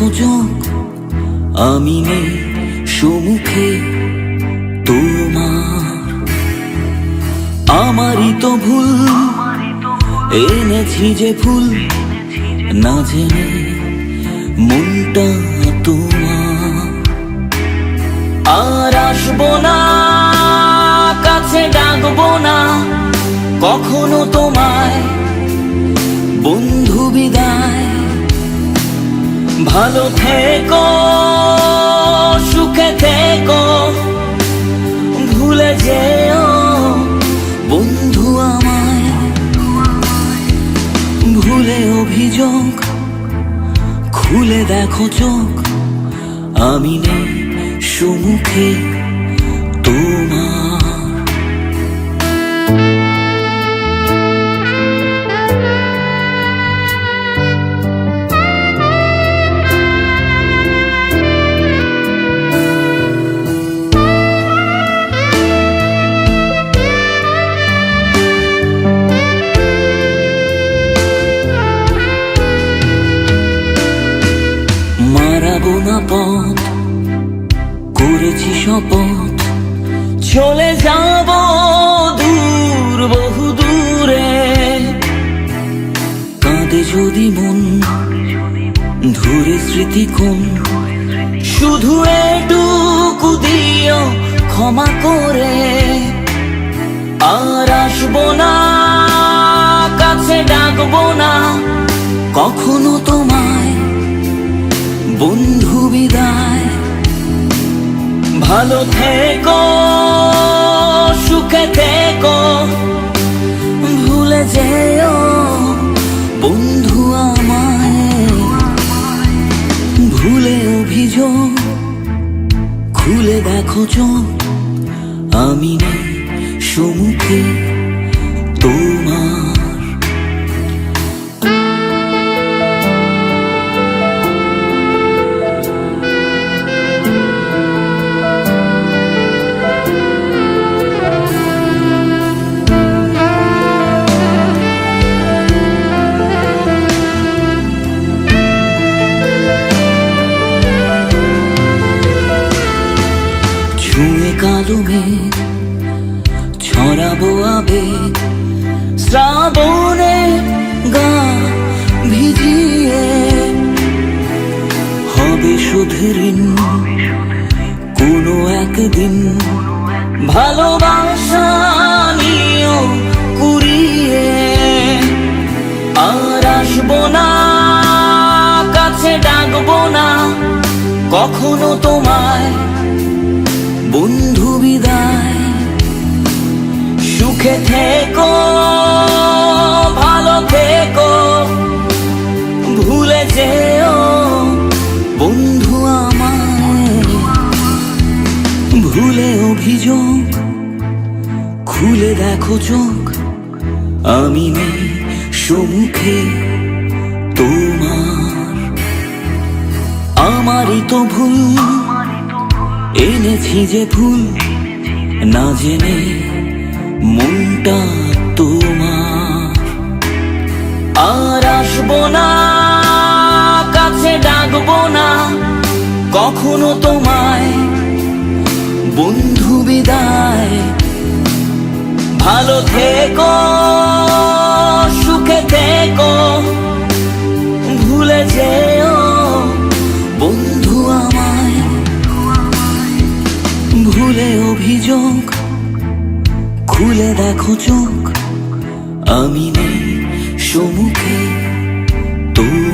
দেখো চোখ, আমি নেই সম্মুখে তোমার। আমারই তো ভুল, এনেছি যে ফুল না জেনে মনটা তোমার। আর আসবো না, কাছে ডাকবো না কখনো তোমায়, বন্ধু বিদায়। ভালো থেকো, সুখে থেকো, ভুলে যেও বন্ধু আমায়। ভুলে অভিযোগ, খুলে দেখো চোখ, আমি নেই সম্মুখে তোমার। মারাবো না পথ, করেছি শপথ, চলে যাব দূর বহু দূরে। কাঁদে যদি মন, ধরে স্মৃতি কোন, শুধু এটুকু দিও ক্ষমা করে। আর আসবো না, কাছে ডাকবো না কখনো তোমায়, বন্ধু বিদায়। ভালো থেকো, সুখে থেকো, ভুলে যেও বন্ধু আমায়। ভুলে অভিযোগ, খুলে দেখো চোখ, আমি নেই সম্মুখে তোমার। ছুঁয়ে কালো মেঘ, ছড়াবো আবেগ, শ্রাবণে গা ভিজিয়ে। হবে শুধরিন কোনো একদিন, ভালোবাসা নিও কুড়িয়ে। আর আসবো না, কাছে ডাকবো না কখনো তোমায়, বন্ধু বিদায়। সুখে থেকো, ভালো থেকো, ভুলে যেও বন্ধু আমায়। ভুলে অভিযোগ, খুলে দেখো চোখ, আমি নেই সম্মুখে তোমার। আমারই তো ভুল, এনেছি যে ফুল না জেনে মনটা তোমার। আর আসবো না, কাছে ডাকবো না কখনো তোমায়, বন্ধু বিদায়। ভালো থেকো, সুখে থেকো, ভুলে যেও বন্ধু আমায়। ভুলে অভিযোগ, খুলে দেখো চোখ, আমি নেই সম্মুখে তোমার।